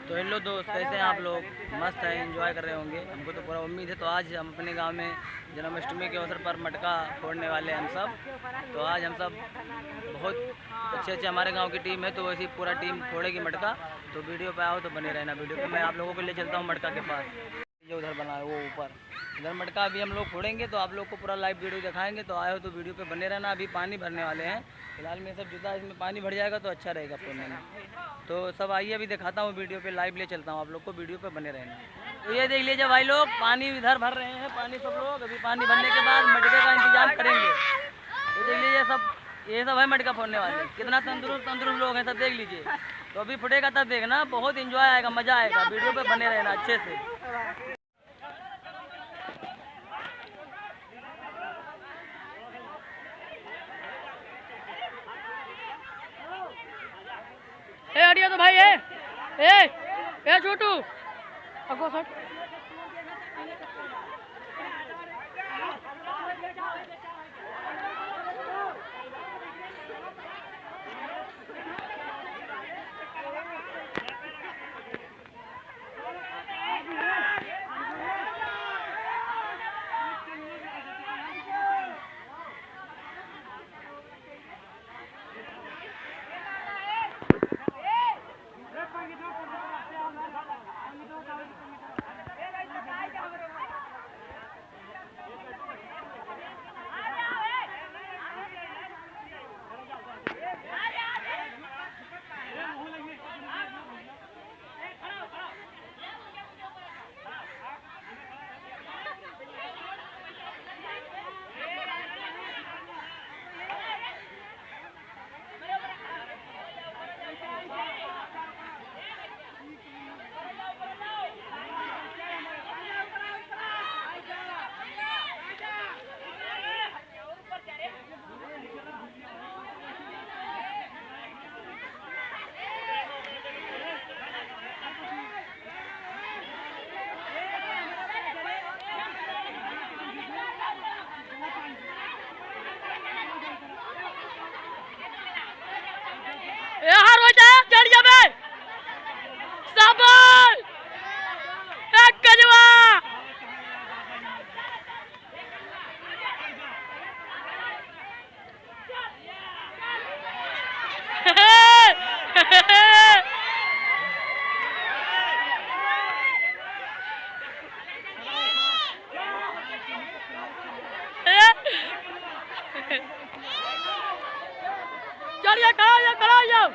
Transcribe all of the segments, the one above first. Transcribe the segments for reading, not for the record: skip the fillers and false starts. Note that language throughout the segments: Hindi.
तो हेलो दोस्त, कैसे हैं आप लोग? मस्त है, एंजॉय कर रहे होंगे। हमको तो पूरा उम्मीद है। तो आज हम अपने गांव में जन्माष्टमी के अवसर पर मटका फोड़ने वाले हैं हम सब। तो आज हम सब बहुत अच्छे हमारे गांव की टीम है, तो वैसी पूरा टीम फोड़ेगी मटका। तो वीडियो पे आओ तो बने रहना वीडियो पे। मैं आप लोगों को ले चलता हूँ मटका के पास, जो उधर बना है वो ऊपर। इधर मटका अभी हम लोग फोड़ेंगे, तो आप लोग को पूरा लाइव वीडियो दिखाएंगे। तो आए हो तो वीडियो पे बने रहना। अभी पानी भरने वाले हैं फिलहाल में सब जूता, इसमें पानी भर जाएगा तो अच्छा रहेगा फोड़ने में। तो सब आइए, अभी दिखाता हूँ वीडियो पे, लाइव ले चलता हूँ आप लोग को, वीडियो पे बने रहना। तो ये देख लीजिए भाई लोग, पानी इधर भर रहे हैं, पानी सब लोग। अभी पानी भरने के बाद मटके का इंतजाम करेंगे। तो देख लीजिए सब, ये सब है मटका फोड़ने वाले। कितना तंदुरुस्त लोग हैं सब, देख लीजिए। तो अभी फुटेगा तब देखना, बहुत इंजॉय आएगा, मजा आएगा। वीडियो पे बने रहना अच्छे से। हटिया तो भाई, ए छोटू अगो सट। चलिए खड़ा जाओ।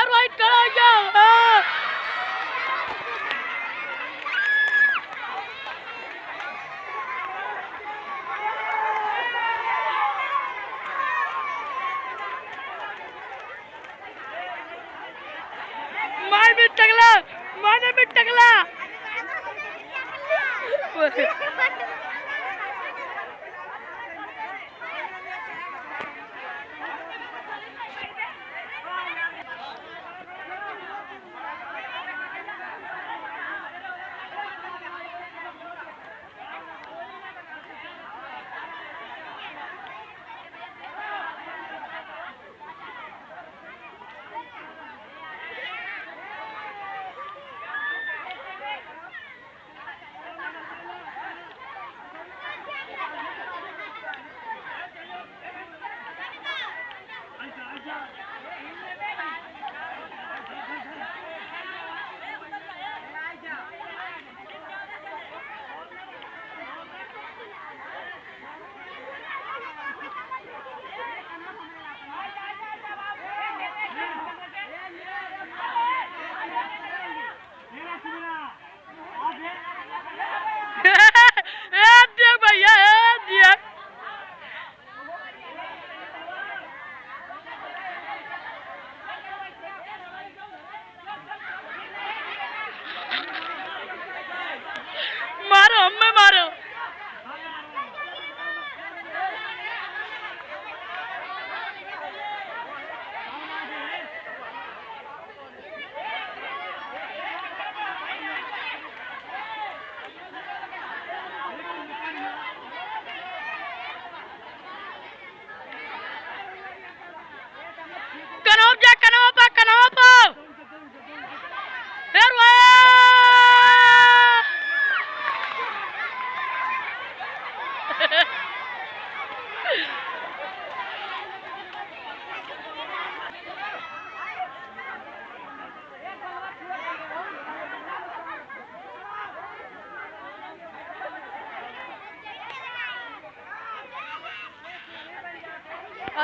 राइट खड़ा जाओ। माने भी टकला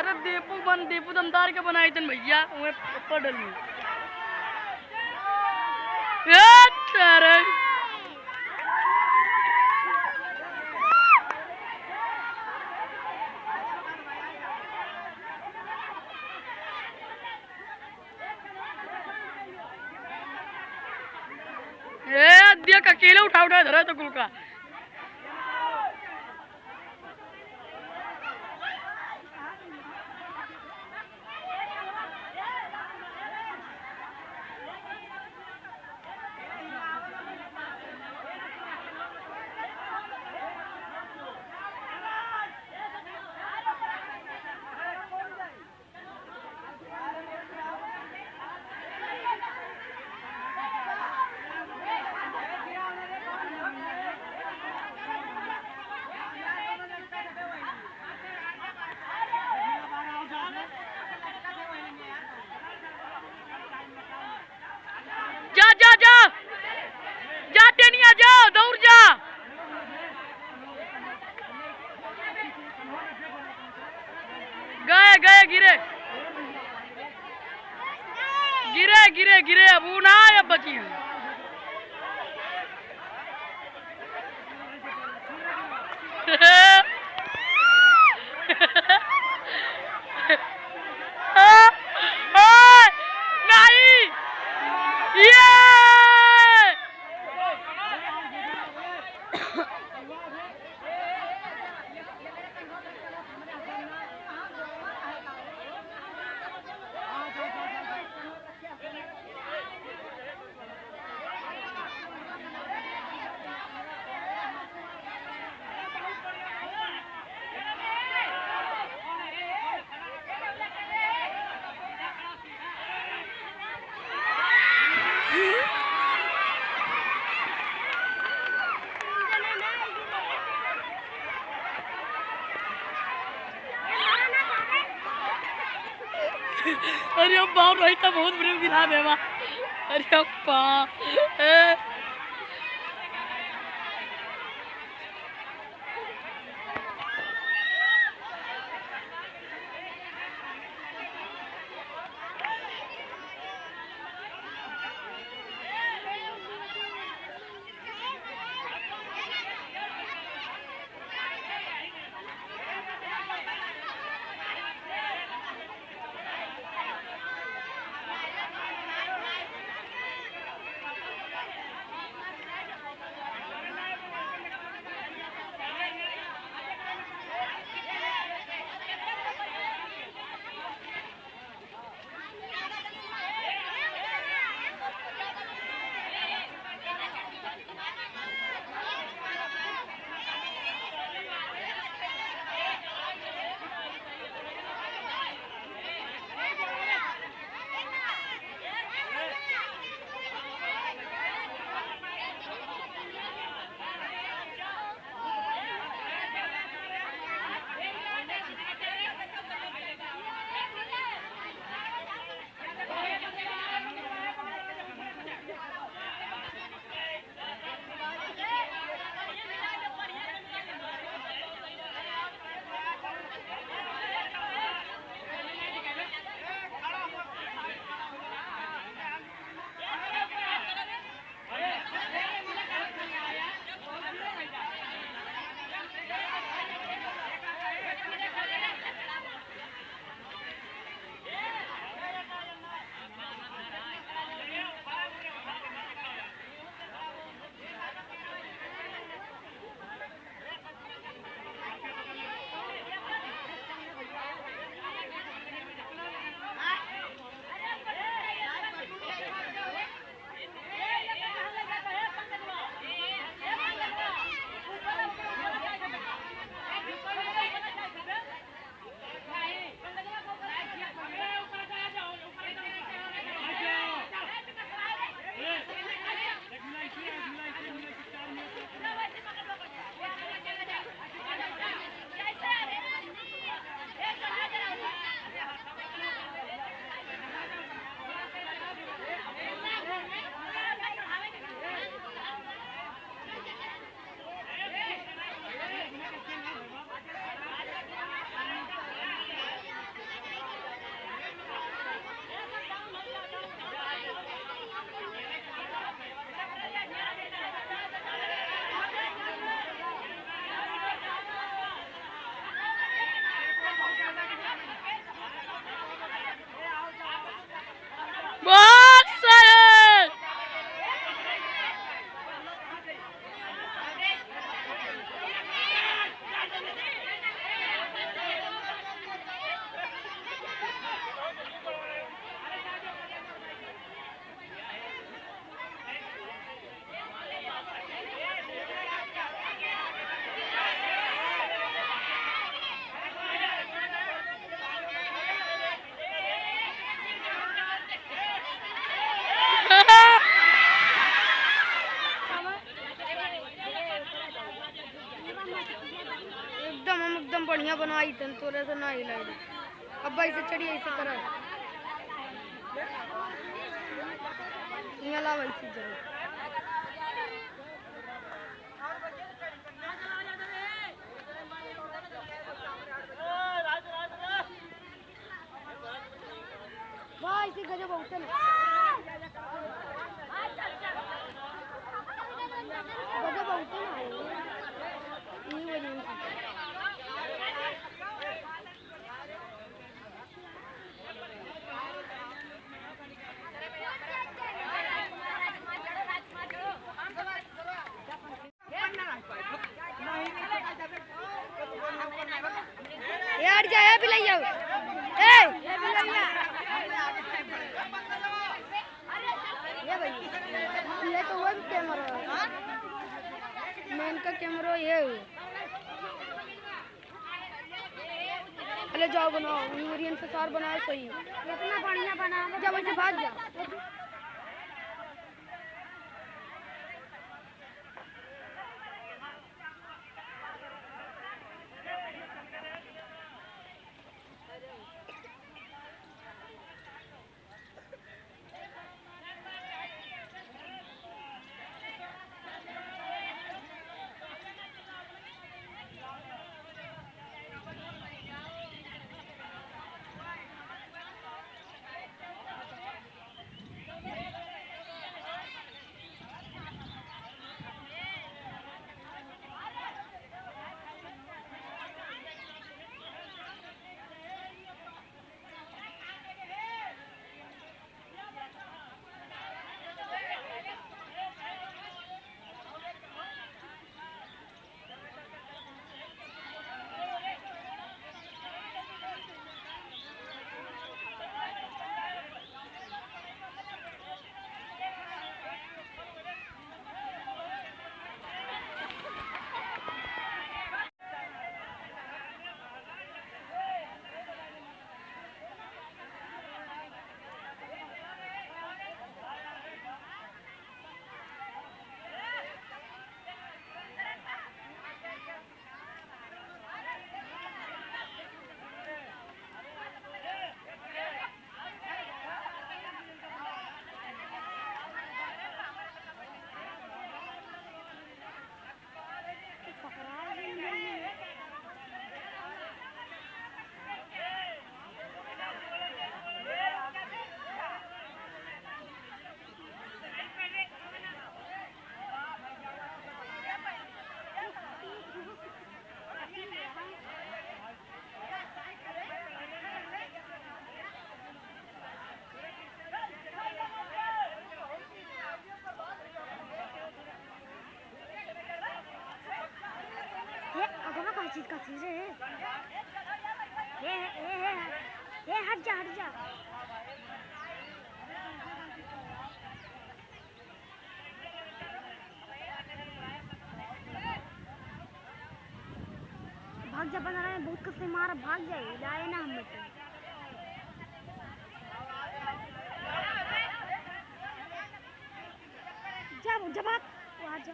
अरे दीपू दमदार के बनाए थे भैया, उन्हें ऊपर डली तेरे। दिया का अकेले उठा धरा तो कुल का। जा जा जा जा टेनिया जा, दौड़ जा। गए गए गिरे गिरे गिरे गिरे, अब ना अब बची है। अरे अब बाप रही था बहुत बुरे गिरा बेवा। अरे अप्पा ना आई तन तोरे से ना ही लाई अब भाई से चढ़ी ऐसे करा ला भाई से जाए भाई से गजब होते ना गजब होते ना नहीं बोली यार जाए भी ले जाओ ए ये भाई ये तो वो कैमरा है मेन का कैमरा ये है अरे जाओ बनाओ यूरियन से सार बनाओ सही इतना बढ़िया बना जब ऐसे भाग जा चीज का चीज है ये हट जा भाग जा बना रहा है बहुत कसम मारा भाग जाए लाए ना हम जा भाग आ जा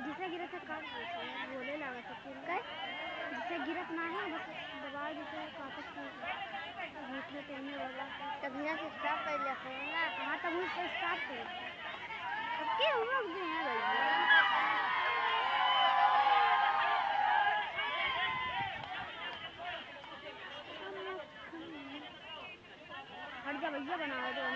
जिसे गिरत है काट बोले लगा था फिर गए जिसे गिरत ना है बस दबा जिसे कागज की मीठे तेल वाला तब यहाँ से स्टार्ट कर लेते हैं ना हाँ तब उसको स्टार्ट कर अब क्या हम लोग जो हैं हट जा भैया बना दो